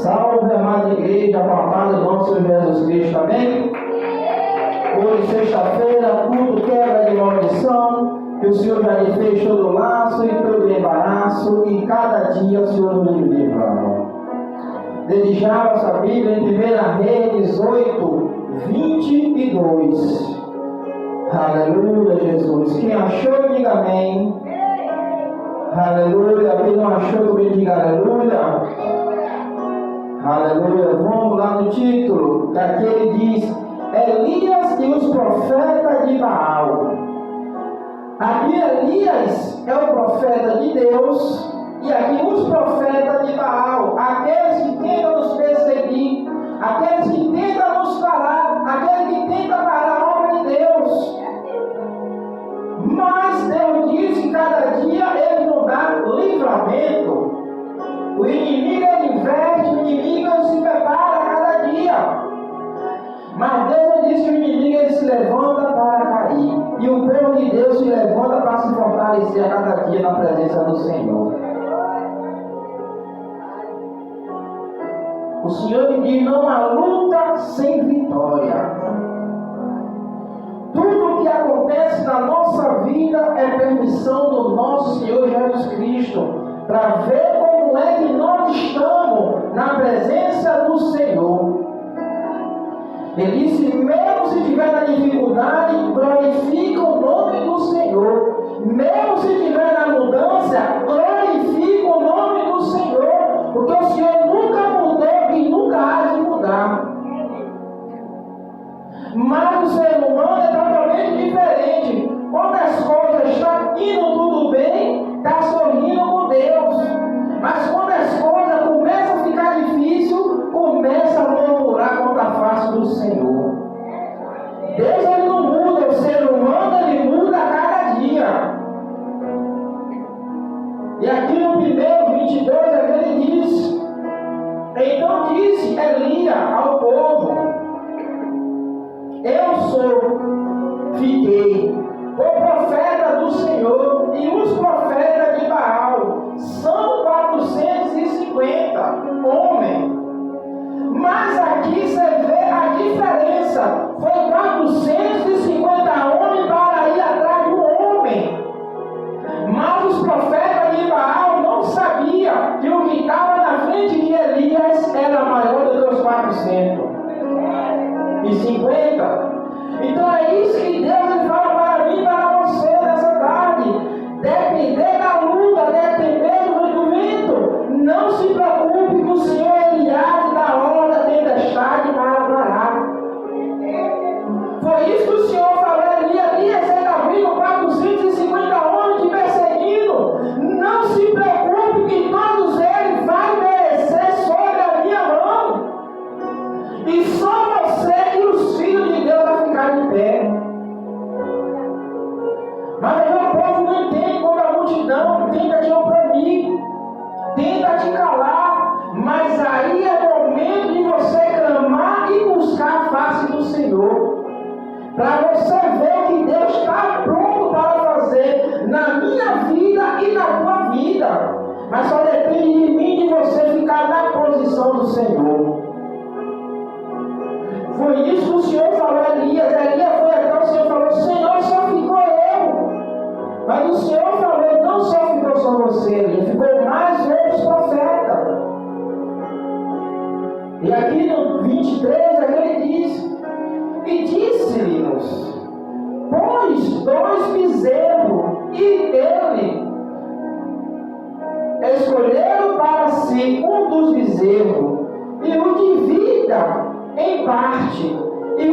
Salve, amada igreja, com a paz do nosso Senhor Jesus Cristo, amém? Hoje, sexta-feira, culto quebra de maldição, que o Senhor já lhe fez todo o laço e todo o embaraço, e cada dia o Senhor nos livra. Desde já, nossa Bíblia, em 1 Reis 18, 22. Aleluia, Jesus. Quem achou, diga amém. Aleluia. Quem não achou, também diga aleluia. Aleluia. Vamos lá no título. Daqui ele diz: Elias e os profetas de Baal. Aqui Elias é o profeta de Deus, e aqui os profetas de Baal, aqueles que tentam nos perseguir, aqueles que tentam nos parar, aqueles que tentam parar a obra de Deus. Mas Deus diz que cada dia Ele nos dá livramento. O inimigo ele investe, o inimigo ele se prepara a cada dia. Mas Deus diz que o inimigo ele se levanta para cair. E o povo de Deus se levanta para se fortalecer a cada dia na presença do Senhor. O Senhor me diz: não há luta sem vitória. Tudo o que acontece na nossa vida é permissão do nosso Senhor Jesus Cristo, para ver como é que nós estamos na presença do Senhor. Ele disse: mesmo se estiver na dificuldade, glorifica o nome do Senhor. Mesmo se estiver na mudança, glorifica o nome do Senhor, porque o Senhor nunca mudou e nunca há de mudar. Mas o ser humano é totalmente diferente. Quando as coisas estão indo tudo bem, está sorrindo com Deus. Mas quando as coisas começam a ficar difícil, começa a murmurar contra a face do Senhor. Deus ele não muda, o ser humano ele muda a cada dia. E aqui no primeiro 22 ele diz: então disse Elias ao povo: eu sou, fiquei, o profeta do Senhor, e os profetas de Baal são 450 homens. Mas aqui você vê a diferença. Foi 450 homens para ir atrás de um homem. Mas os profetas de Baal não sabiam que o que estava na frente de Elias era maior do que os 450. Então é isso que Deus ele fala para mim e para você nessa tarde. Depender da luta, depender do vento, não se preocupe que o Senhor ele age da hora da tempestade para parar. Foi isso que o Senhor falou a Elias: você está vendo 450 homens te perseguindo? Não se preocupe que todos eles vão perecer sobre a minha mão. E só você e os filhos de Deus vão ficar de pé. Mas aí o povo não entende quando a multidão tenta te oprimir, tenta te calar. Mas aí é momento de você clamar e buscar a face do Senhor, para você ver que Deus está pronto para fazer na minha vida e na tua vida. Mas só depende de mim e de você ficar na posição do Senhor. Foi isso que o Senhor falou a Elias. Elias foi até o Senhor e falou: Senhor, só ficou eu. Mas o Senhor falou: não só ficou só você, Elias, ficou mais outros profetas. E aqui no 23 ele diz: e disse-lhes: pois 2 bezerros, e ele escolheram para si um dos bezerros, e o divida em parte, e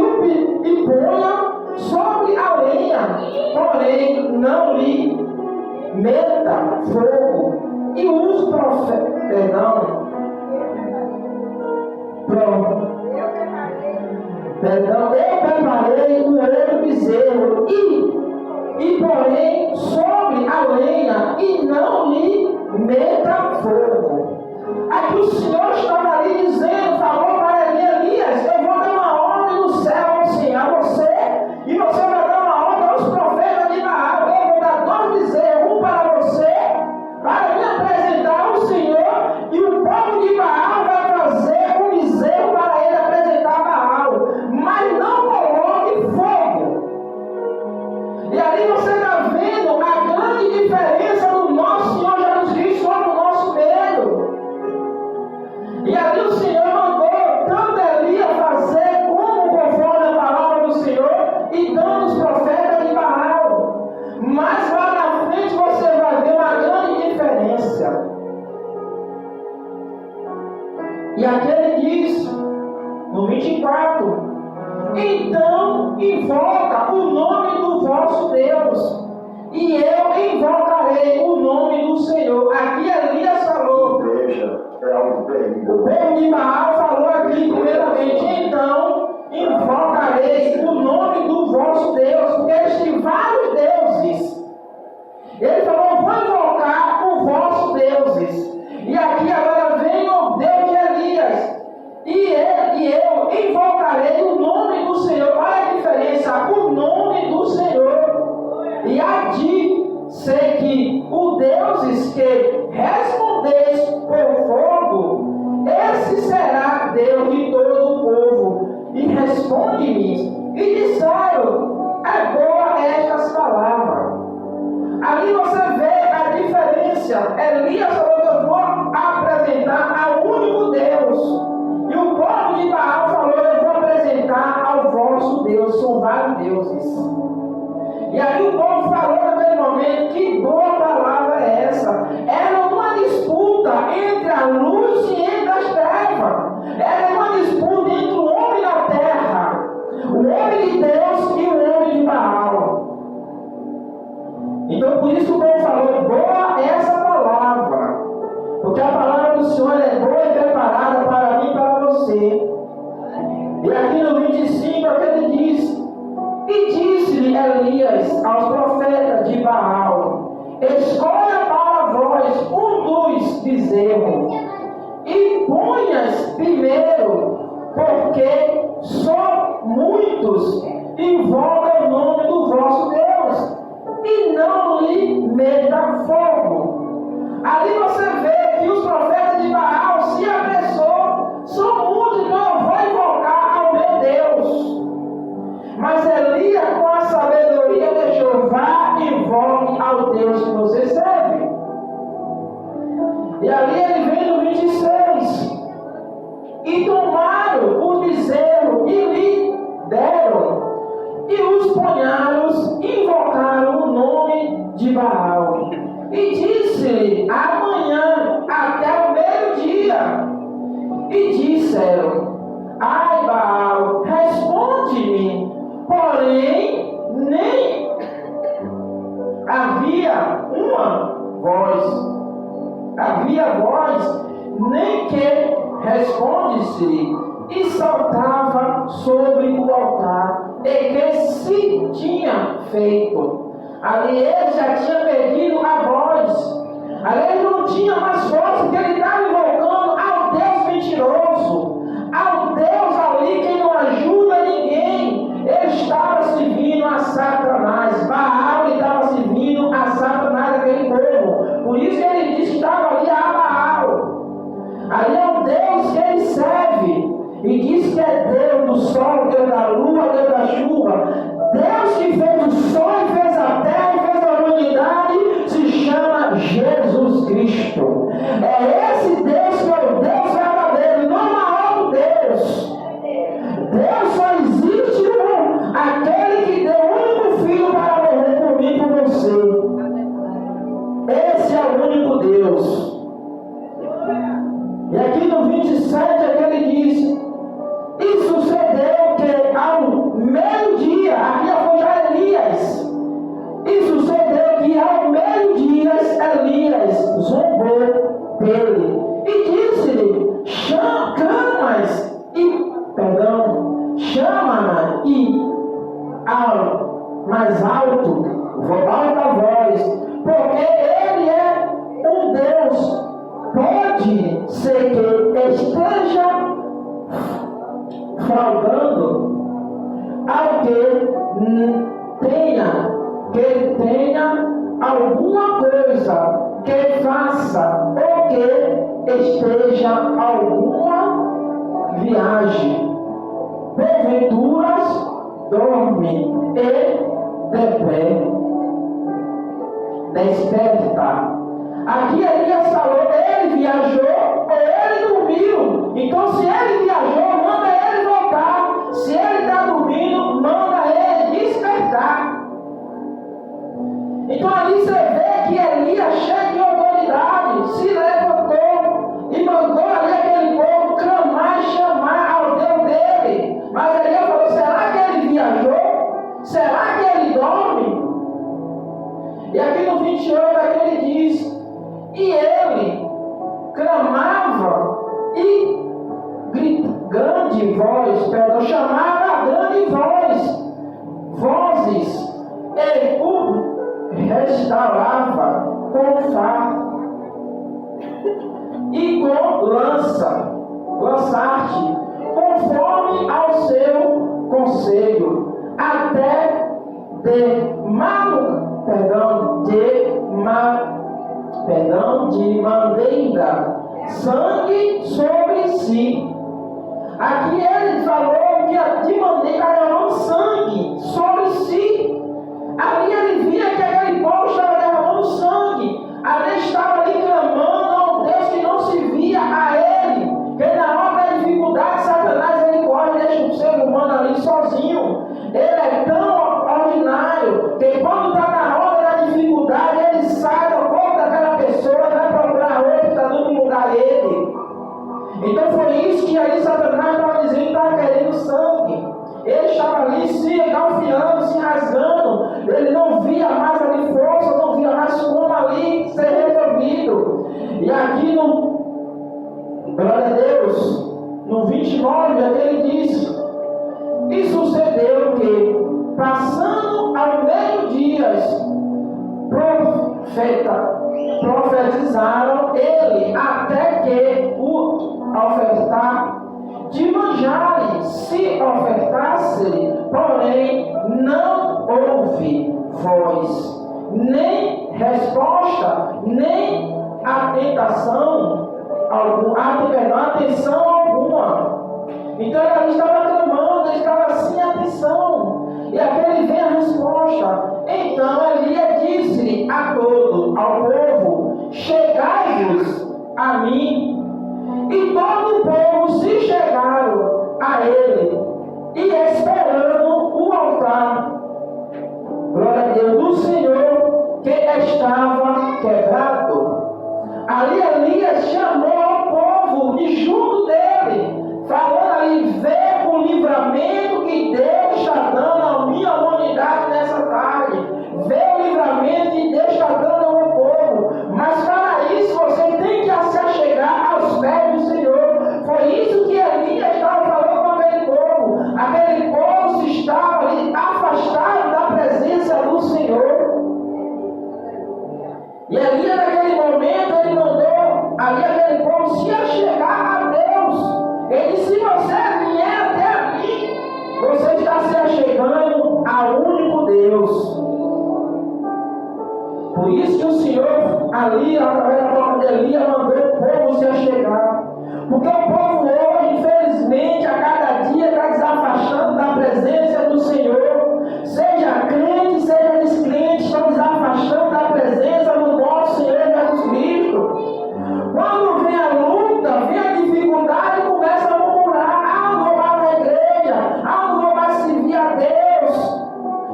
ponha sobre a lenha, porém não lhe meta fogo. E os profetas, eu preparei um outro bezerro, e porém sobre a lenha, e não lhe meta fogo. Aqui o Senhor estava ali dizendo, falou para Elias: eu vou dar uma ordem no céu assim, a você, e você vai dar uma ordem aos profetas de Baal. Eu vou dar 2 bezerros, um para você, para me apresentar ao Senhor, e o povo de Baal vai fazer E aqui ele diz, no 24, então invoca o nome do vosso Deus, e eu invocarei o nome do Senhor. Aqui Elias falou. Veja, é algo terrível. O povo de Baal falou aqui primeiramente, então invocarei o nome do vosso Deus, porque existem vários deuses. Ele falou, vou invocar o vosso deuses. E aqui agora vem o Deus de Elias. E eu invocarei o nome do Senhor. Olha a diferença, o nome do Senhor. E aqui sei que o deuses que respondeis por fogo, esse será Deus de todo o povo. E responde-me. E disseram, é boa estas palavras. Ali você vê a diferença. Elias falou que eu vou apresentar ao único Deus. E o povo de Baal falou, eu vou apresentar ao vosso Deus. São vários deuses. E aí o povo falou naquele momento, que boa palavra é essa? Era uma disputa entre a luz e entre as trevas. Era uma disputa entre o homem e a terra. O homem de Deus e o homem de Baal. Então por isso que o povo falou, boa essa palavra. Porque a palavra do Senhor é boa e preparada para mim e para você. E aqui no 25 é que ele diz, e disse-lhe Elias aos profetas de Baal, escolha para vós um dos bezerros, e ponhas primeiro, porque só muitos invocam o nome do vosso Deus, e não lhe meta fogo. Ali você vê que os profetas de Baal se apressou, são muitos, então eu vou invocar ao meu Deus. Mas Elias, com a sabedoria de Jeová, invoque ao Deus que você serve. E ali ele vem no 26. E tomaram o bezerro e lhe deram. E os punhalos invocaram o nome de Baal. E disse-lhe, amanhã até o meio-dia. E disseram, ai Baal, responde-me. Porém, nem havia uma voz. Havia voz, nem que responde-se. E saltava sobre o altar. E que se tinha feito. Ali ele já tinha perdido a voz. Ali ele não tinha mais voz, porque ele estava invocando ao Deus mentiroso, ao Deus ali que não ajuda ninguém. Ele estava servindo a Satanás. Baal estava servindo a Satanás daquele povo. Por isso que ele disse que estava ali a Baal. Ali é o Deus que ele serve. E diz que é Deus do sol, Deus da lua, Deus da chuva. Deus que fez o sol e fez a terra e fez a humanidade se chama Jesus Cristo. É esse Deus que é o Deus verdadeiro, não há outro Deus. Deus só existe um, aquele que deu o único filho para morrer por mim e por você. Esse é o único Deus. E aqui no 27 é que ele diz, e sucedeu que ao meio-dia, aqui foi já Elias, e sucedeu que ao meio-dia Elias zombou dele, e disse-lhe, chama-me e ao mais alto, alta voz, porque ele é um Deus, pode ser que esteja fraudando ao que tenha alguma coisa que faça ou que esteja alguma viagem. Porventuras dorme e desperta. Aqui Elias falou, ele viajou ou ele dormiu. Então se ele viajou, manda ele voltar. Se ele está dormindo, manda ele despertar. Então ali você vê que Elias, cheio de autoridade, se levantou e mandou ali aquele povo clamar. chamava a grande vozes, ele o restaurava com faca e com lançar-te, conforme ao seu conselho, até de maneira sangue sobre si. Aqui ele falou que de maneira derramando sangue sobre si. Ali ele via que aquele povo estava derramando sangue. Ali estava ali clamando ao Deus que não se via a ele. Que na hora da dificuldade, Satanás ele corre e deixa o ser humano ali sozinho. Ele é tão ordinário que quando está na hora da dificuldade, ele sai do corpo daquela pessoa e vai procurar outro que está dando lugar ele. Então foi isso que ali Satanás estava dizendo que estava querendo sangue. Ele estava ali se engalfinhando, se rasgando. Ele não via mais ali força, não via mais como ali ser resolvido. E aqui glória a Deus, no 29, ele diz: e sucedeu que, passando ao meio-dia, profetizaram ele, até que o ofertar de manjares se ofertasse, porém não houve voz, nem resposta, nem atenção alguma. Então ele estava clamando, ele estava sem atenção. E aquele vem a resposta. Então Elias disse ao povo: chegai-vos a mim. E todo o povo se chegaram a ele, e esperando o altar, glória a Deus, do Senhor, que estava quebrado. Ali Elias chamou ao povo de junto dele, falando ali: vê o livramento que Deus está dando à minha humanidade nessa tarde. Vê o livramento que Deus está dando ao meu povo. Mas para isso você tem que se achegar aos pés do Senhor. Foi isso que Elias estava falando com aquele povo. Aquele povo se estava ali afastado da presença do Senhor. E ali naquele momento ele mandou ali aquele povo se achegar a Deus. Ele disse: se você vier até mim, você está se achegando ao único Deus. Por isso que o Senhor ali, através da palavra de Elias, mandou o povo se achegar. Porque o povo hoje, infelizmente, a cada dia está desafastando da presença do Senhor. Seja crente, seja descrente, estão desafastando da presença do nosso Senhor Jesus Cristo. Quando vem a luta, vem a dificuldade, começa a murmurar: não vou mais na igreja, não vou mais servir a Deus.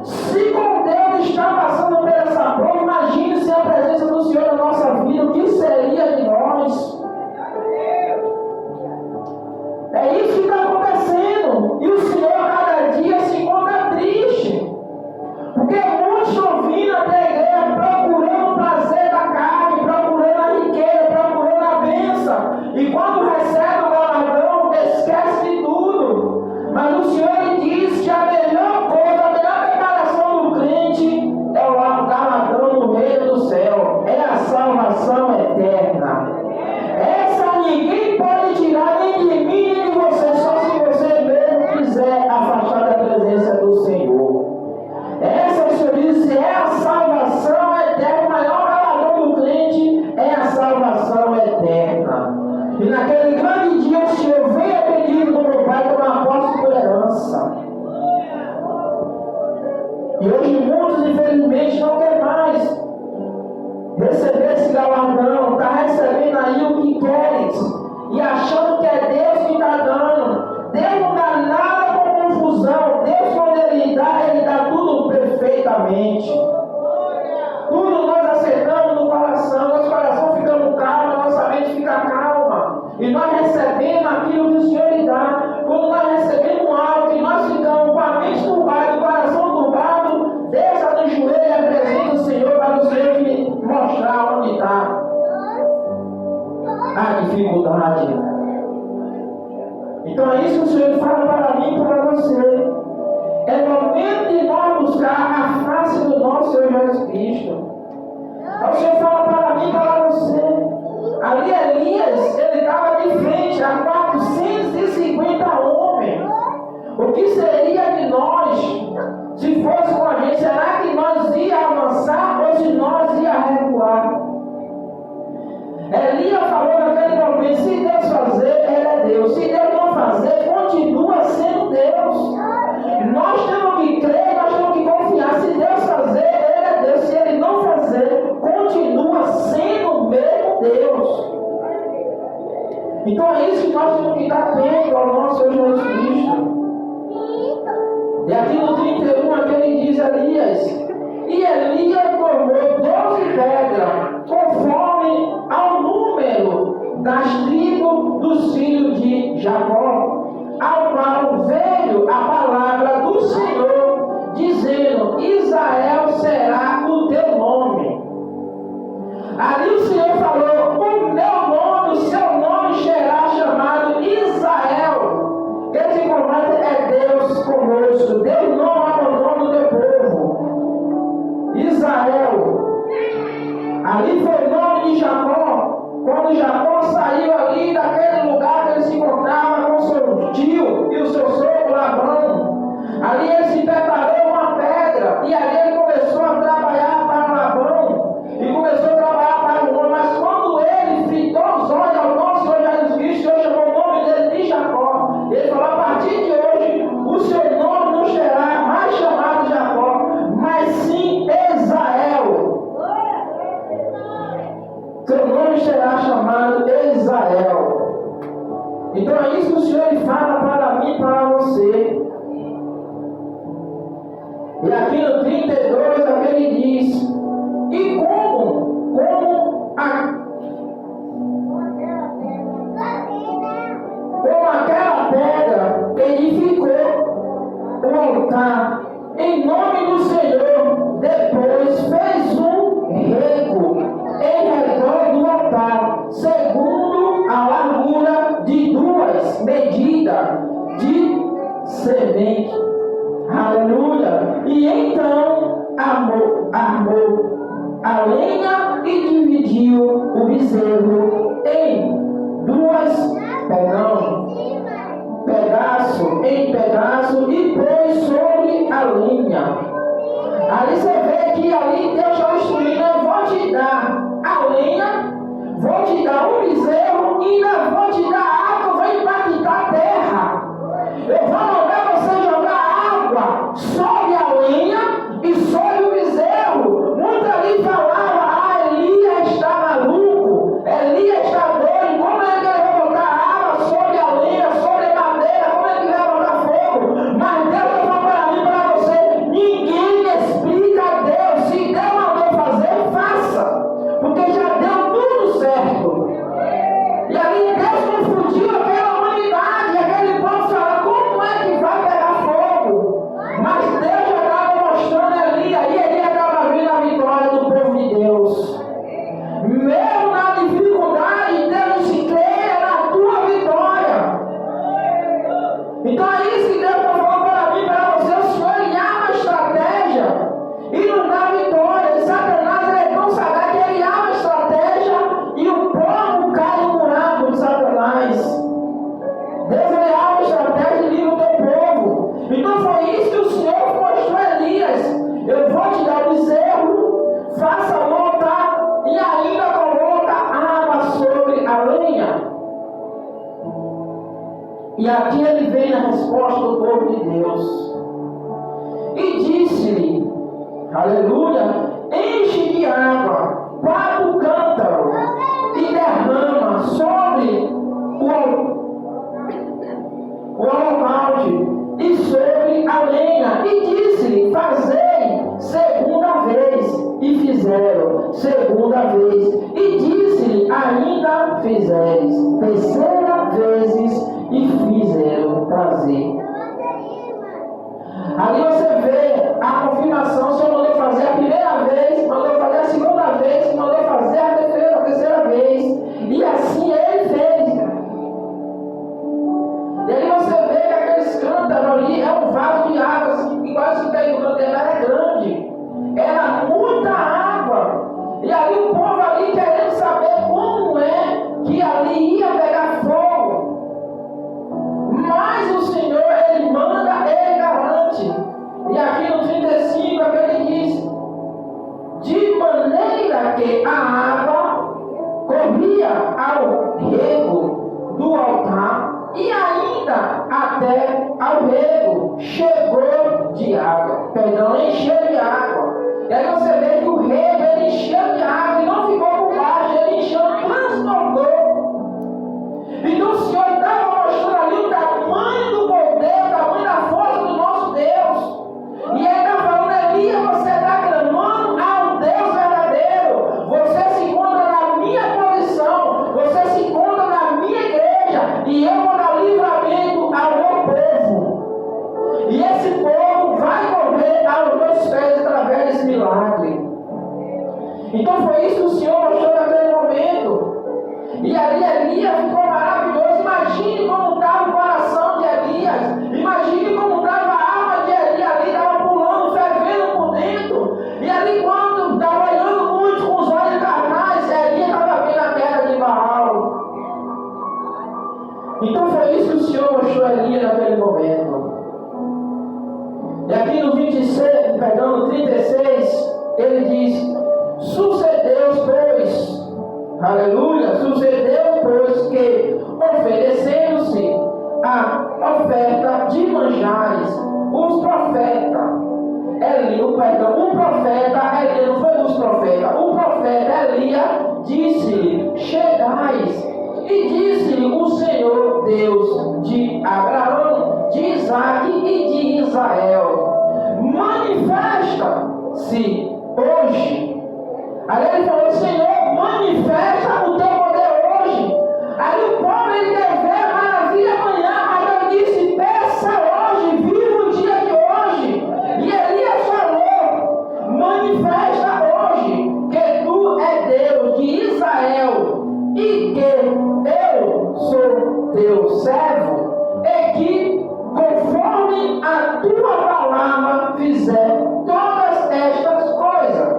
Se com Deus está passando por essa prova, imagine se a presença do Senhor na nossa vida, o que seria de nós? É isso que está acontecendo. E o Senhor cada dia se encontra triste. Porque muitos estão vindo até a igreja procurando o prazer da carne, procurando a riqueza, procurando a bênção. E quando recebe o galardão, esquece de tudo. Mas o Senhor ele diz que a melhor coisa, a melhor preparação do crente é o galardão no reino do céu. É a salvação eterna. Essa ninguém pode tirar nem de mim, nem de você, só se você mesmo quiser afastar da presença do Senhor. Essa, o Senhor disse, é a salvação eterna. O maior galardão do crente é a salvação eterna. E naquele grande dia o Senhor venha pedindo do meu Pai como apóstolo por herança. E hoje muitos, infelizmente, não querem mais receber esse galardão. Está recebendo aí o que queres e achando que é Deus que está dando. Deus não dá nada com confusão. Deus, quando Ele dá tudo perfeitamente. Tudo nós aceitamos no coração. Nosso coração fica calmo, nossa mente fica calma. E nós recebemos aquilo que o Senhor lhe dá. Quando nós recebemos algo e nós ficamos com a mente turbada, o coração turbado, desça do joelho e apresenta o Senhor para o Senhor te mostrar onde está a dificuldade. Então é isso que o Senhor fala para mim e para você. É momento de nós buscar a face do nosso Senhor Jesus Cristo. O Senhor fala para mim e para você. Ali Elias, ele estava de frente a 450 homens. O que seria de nós, se fosse com a gente? Será que nós ia avançar ou se nós ia recuar? Elias falou naquele momento: se Deus fazer, Ele é Deus. Se Deus não fazer, continua sendo Deus. Nós temos que crer, nós temos que confiar. Se Deus fazer, Ele é Deus. Se Ele não fazer, continua sendo o mesmo Deus. Então é isso que nós temos que estar atento ao nosso Senhor Jesus Cristo. E aqui no 31, aqui ele diz: Elias, e Elias tomou 12 pedras, conforme ao número das tribos dos filhos de Jacó, ao qual veio a palavra do Senhor, dizendo: Israel será o teu nome. Ali o Senhor falou: o meu nome, o seu nome será chamado Israel. Esse comando é Deus conosco. Deus não abandona o teu povo. Israel. Ali foi o nome de Jacó. Quando Jacó saiu ali daquele lugar que ele se encontrava com seu tio e o seu sogro Labão, ali ele se preparou uma pedra e ali ele começou a trabalhar para Labão e começou a trabalhar para o homem. Mas quando ele fritou os olhos ao nosso Senhor Jesus Cristo, Deus chamou o nome dele de Jacó. Ele falou: a partir de hoje o seu nome não será mais chamado Jacó, mas sim Israel. Seu nome será chamado Israel. Então é isso que o Senhor fala para mim e para você. E aqui no 32, aqui ele diz: e como aquela pedra edificou o altar em nome do Senhor, depois fez um rego em redor do altar, segundo a largura de 2 medidas de semente. Aleluia! E então armou a lenha e dividiu o bezerro em 2 pedaço e pôs sobre a lenha. Ali você vê que ali Deus está instruindo: eu vou te dar a lenha, vou te dar o bezerro e ainda vou te dar água, vou impactar a terra. Eu vou mandar você jogar água sobre a lenha e sobre o bezerro. Muita ali falava: Elias está maluco, Elias está doido, como é que ele vai botar água sobre a lenha, sobre a madeira, como é que ele vai botar fogo? Mas Deus está falando para mim e para você: ninguém explica a Deus. Se Deus mandou fazer, faça, porque já deu tudo certo. E ali Deus confundiu aquela humanidade, aquele povo falando: como é que vai pegar fogo? Mas Deus já estava mostrando ali, aí ele estava vendo a vitória do povo de Deus. Mesmo na dificuldade, Deus se creia na tua vitória. Então é isso que Deus está falando para mim e para você. O Senhor ele arma a estratégia e não dá vitória. E Satanás ele é tão sagaz que ele arma a estratégia e o povo cai no buraco de Satanás. Deus ele arma a estratégia e livra o teu povo. Então foi isso que o Senhor mostrou a Elias: eu vou te dar o bezerro, faça o altar e ainda coloca água sobre a lenha. E aqui ele vem na resposta do povo de Deus. E disse-lhe: aleluia, enche de água 4 cântaros e derrama sobre o holocaute e sobre a lenha. E disse-lhe: fazei segunda vez. E fizeram segunda vez. E disse-lhe: ainda fizeres terceira vezes. E fizeram trazer. Ali você vê a confirmação. O Senhor mandou fazer a primeira vez, mandou fazer a segunda vez, mandou fazer a terceira vez. E assim ele fez. E até ao rego, chegou de água. Perdão, encheu de água. E aí você vê que o rego ele encheu de água e não ficou por baixo, ele encheu, transbordou. Então o Senhor estava mostrando ali o tamanho do poder, o tamanho da força do nosso Deus. E ele está falando, Elias, você está clamando ao Deus verdadeiro. Você se encontra na minha posição, você se encontra na minha igreja, e eu vou dar livramento ao meu povo. E esse povo vai correr aos meus pés através desse milagre. Então foi isso que o Senhor mostrou naquele momento. E ali Elias ficou maravilhoso. Imagine como estava o coração de Elias. Imagine como estava a alma de Elias ali, estava pulando, fervendo por dentro. E ali quando estava olhando muito com os olhos carnais, Elias estava vendo a queda de Baal. Então foi isso que o Senhor mostrou a Elias naquele momento. E aqui no 36, ele diz: sucedeu, pois, aleluia, sucedeu, pois, que oferecendo-se a oferta de manjares, os profetas, o profeta Elias, não foi os profetas, o profeta Elias disse-lhe: chegais. E disse-lhe o Senhor Deus de Abraão, de Isaque e de Israel: manifesta-se hoje. Aí ele falou: Senhor, manifesta o teu poder hoje. Aí o povo ele quer ver a maravilha amanhã, mas ele disse: peça hoje, viva o dia de hoje. E Elias falou: manifesta hoje que tu é Deus de Israel e que eu sou teu servo, e que conforme a tua palavra fizer todas estas coisas.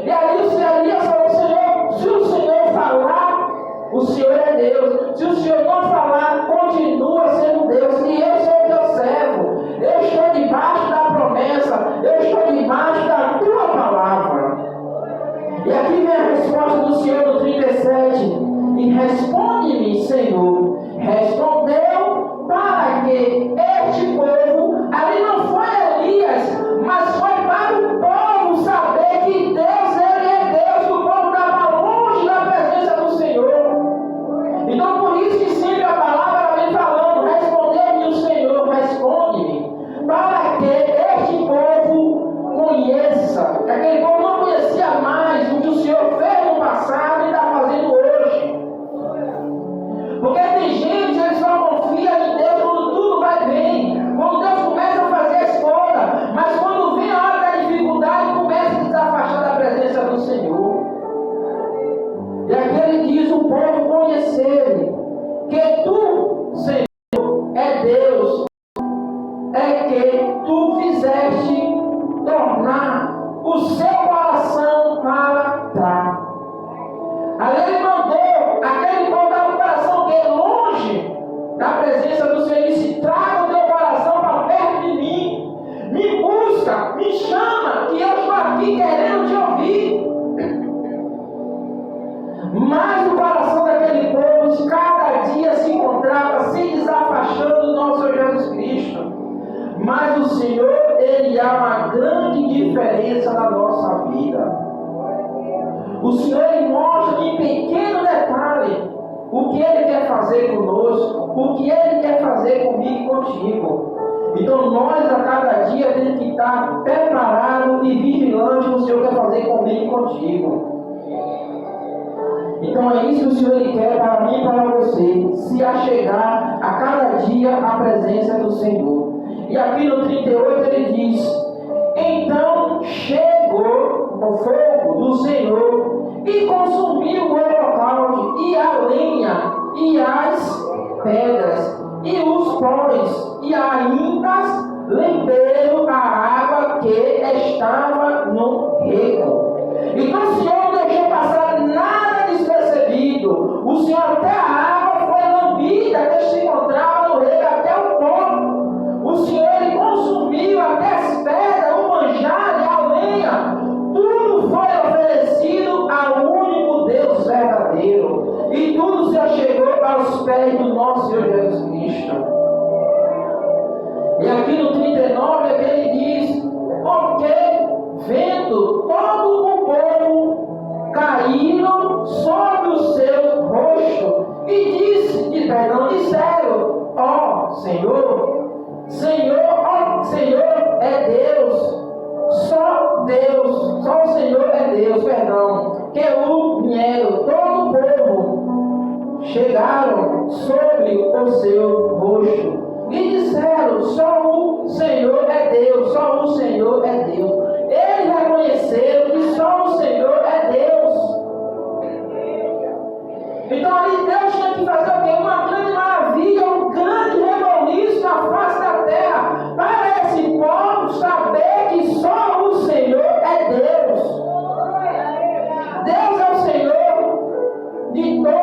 E aí o Elias falou: Senhor, se o Senhor falar, o Senhor é Deus. Se o Senhor não falar, continua sendo Deus. E eu sou teu servo. Eu estou debaixo da promessa. Eu estou debaixo da tua palavra. E aqui vem a resposta do Senhor no 37. E responde-me, Senhor. Respondeu para que este povo, ali não foi Elias, mas foi para o povo saber que Deus, ele é Deus, que o povo estava longe da presença do Senhor. Então por isso que sempre a palavra vem falando: respondeu-me o Senhor, responde-me, para que este povo conheça, que aquele povo não conhecia mais o que o Senhor fez no passado e está fazendo hoje. Porque tem gente que só confia em Deus quando tudo vai bem, quando Deus começa a fazer as coisas, mas quando vem a hora da dificuldade, começa a desafastar da presença do Senhor. E aqui ele diz: o povo conhecer que tu, Senhor, é Deus, é que tu fizeste tornar o seu coração para trás. Ali ele mandou aquele povo dar o coração dele longe da presença do Senhor. Ele disse: traga o teu coração para perto de mim, me busca, me chama, que eu estou aqui querendo te ouvir. Mas o coração daquele povo cada dia se encontrava se desafastando do nosso Senhor Jesus Cristo. Mas o Senhor, ele há uma grande diferença na nossa vida. O Senhor, ele mostra em pequeno detalhe o que ele quer fazer conosco, o que ele quer fazer comigo e contigo. Então nós a cada dia temos que estar preparados e vigilantes no que o Senhor quer fazer comigo e contigo. Então é isso que o Senhor ele quer para mim e para você: se achegar a cada dia à presença do Senhor. E aqui no 38 ele diz: então chegou o fogo do Senhor e consumiu o holocausto, e a lenha, e as pedras, e os pães, e ainda lembraram a água que estava no rego. Então o Senhor não deixou passar nada despercebido. O Senhor, até a água foi lambida que se encontrava no rego, até o pão. O Senhor ele consumiu até as pedras, o manjar e a lenha. Tudo foi oferecido ao único Deus verdadeiro. E tudo se achegou aos pés do nosso Senhor Jesus Cristo. 19 é que ele diz: porque vendo todo o povo caíram sobre o seu rosto e disseram: ó Senhor, ó Senhor é Deus, só o Senhor é Deus, que vieram todo o povo, chegaram sobre o seu rosto e disseram: só o Senhor é Deus, só o Senhor é Deus. Eles reconheceram que só o Senhor é Deus. Então ali Deus tinha que fazer o quê? Uma grande maravilha, um grande reboliço na face da terra, para esse povo saber que só o Senhor é Deus. Deus é o Senhor de Deus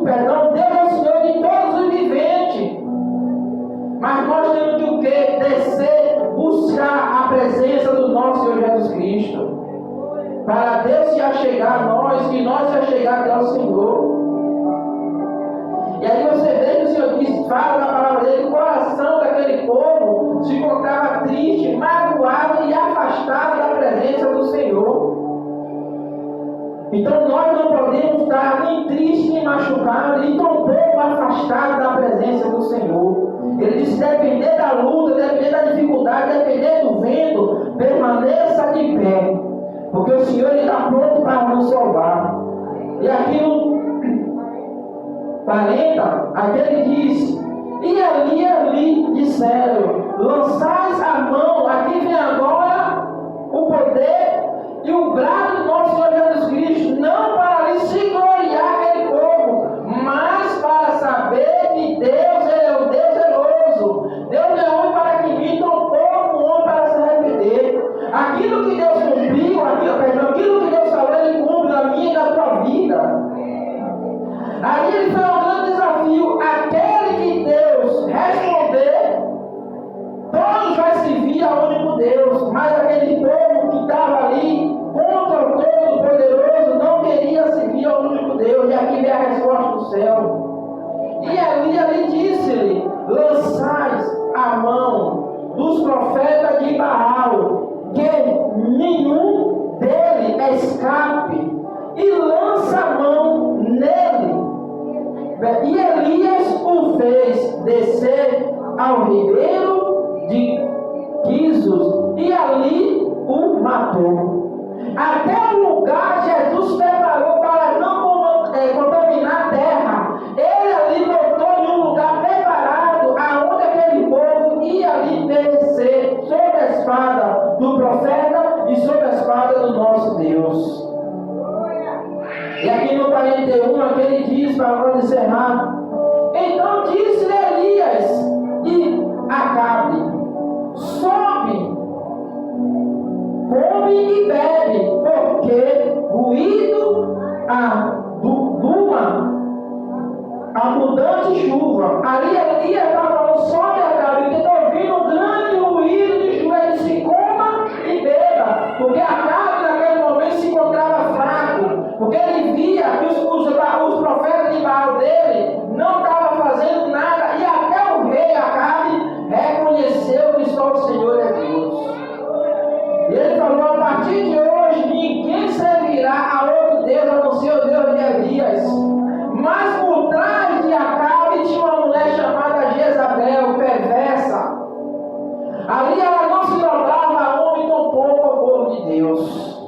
é o Senhor de todos os viventes. Mas nós temos que o quê? Descer, buscar a presença do nosso Senhor Jesus Cristo. Para Deus se achegar a nós, e nós se achegar até o Senhor. E aí você vê que o Senhor fala na palavra dele, que o coração daquele povo se encontrava triste, magoado e afastado da presença do Senhor. Então nós não podemos estar nem tristes, nem machucados, e tampouco afastados da presença do Senhor. Ele disse: depender da luta, depender da dificuldade, depender do vento, permaneça de pé, porque o Senhor está pronto para nos salvar. E aqui no 40, aqui ele diz: e ali disseram: lançais a mão. Aqui vem agora o poder e o brado do nosso Senhor Jesus Cristo, não para ali se gloriar aquele povo, mas para saber que Deus é o Deus zeloso. Deus é homem para que minta, um povo, um homem para se arrepender. Aquilo que Deus cumpriu, aquilo que Deus falou, ele cumpre na minha e na tua vida. Ali ele foi um grande desafio. Aquele que Deus responder, todos vai servir ao único Deus. Mas aquele povo que estava ali contra o Todo-Poderoso não queria servir ao único Deus. E aqui vem a resposta do céu. E ali disse-lhe: lançais a mão dos profetas de Baal, que nenhum dele escape, e lança a mão nele. E Elias o fez descer ao ribeiro de Quisos, e ali o matou. Até o lugar Jesus preparou para não contaminar a terra. Ele ali botou em um lugar preparado, aonde aquele povo ia ali perecer sob a espada do profeta e sob a espada do nosso Deus. E aqui no 41, aqui ele diz, para nós encerrar: então disse Elias e Acabe: sobe, come e bebe, porque ruído abundante chuva. Ali Elias está falando: sobe, Acabe, porque está ouvindo um grande ruído de chuva. Ele disse: coma e beba, porque Acabe naquele momento se encontrava fraco, porque ele via que os profetas de Baal dele não estavam fazendo nada, e até o rei Acabe reconheceu que só o Senhor é Deus. E ele falou: a partir de hoje ninguém servirá a outro Deus a não ser o Deus de Elias. Mas por trás de Acabe tinha uma mulher chamada Jezabel, perversa. Ali ela não se dobrava a homem, tampouco ao povo de Deus.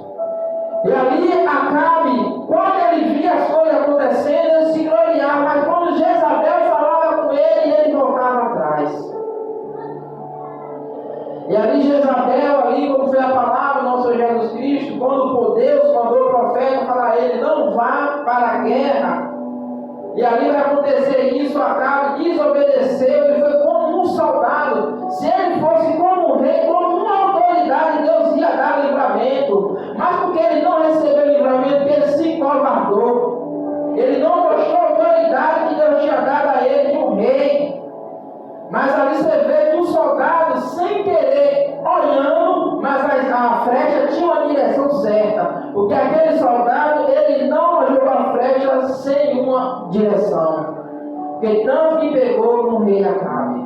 E ali Acabe, quando ele via as coisas acontecendo, ele se gloriava, mas quando Jezabel falava com ele voltava atrás. E ali Jezabel, como foi a palavra do nosso Jesus Cristo, quando Deus mandou o profeta falar a ele: não vá para a guerra. E ali vai acontecer isso. Acabe desobedeceu, ele foi como um soldado. Se ele fosse como um rei, como uma autoridade, Deus ia dar livramento. Mas porque ele não recebeu livramento, porque ele se covardou, ele não mostrou a autoridade que Deus tinha dado a ele de um rei. Mas ali você vê que um soldado, sem querer, olhando, mas a flecha tinha uma direção certa, porque aquele soldado, ele não jogou a flecha sem uma direção, porque tanto que pegou no rei Acabe.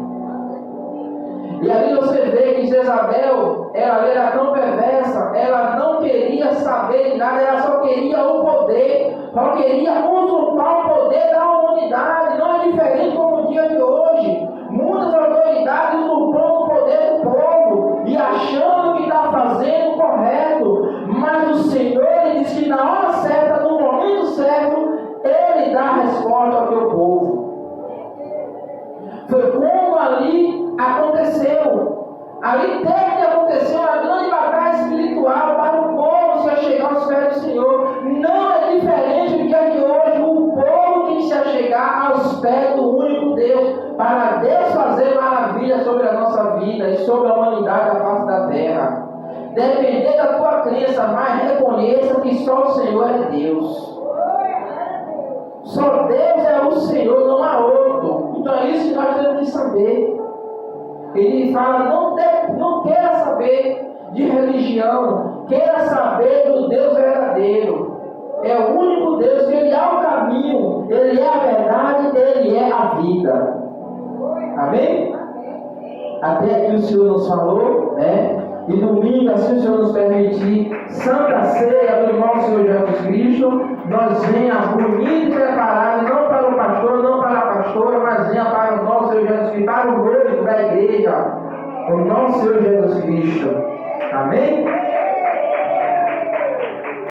E ali você vê que Jezabel, ela era tão perversa, ela não queria saber de nada, ela só queria o poder, só queria usurpar o poder da humanidade. Não é diferente como o dia de hoje. Muitas autoridades usurpam o poder do povo e achando que está fazendo o correto, mas o Senhor ele diz que na hora certa, no momento certo, Ele dá a resposta ao teu povo. Foi como ali aconteceu. Ali teve que acontecer uma grande batalha espiritual para o povo se achegar aos pés do Senhor. Não é diferente do dia de hoje. O povo tem que se achegar aos pés do único Deus, para Deus fazer maravilhas sobre a nossa vida e sobre a humanidade da face da terra. Depender da tua crença, mas reconheça que só o Senhor é Deus. Só Deus é o Senhor, não há outro. Então é isso que nós temos que saber. Ele fala, não queira saber de religião, queira saber do Deus verdadeiro. É o único Deus, que Ele é o caminho, Ele é a verdade, Ele é a vida. Amém? Até aqui o Senhor nos falou, né? E domingo, assim o Senhor nos permitir, Santa Ceia do nosso Senhor Jesus Cristo, nós venha bonito e preparado, não para o pastor, não para a pastora, mas venha para o nosso Senhor Jesus Cristo, para o noivo da igreja, o nosso Senhor Jesus Cristo. Amém?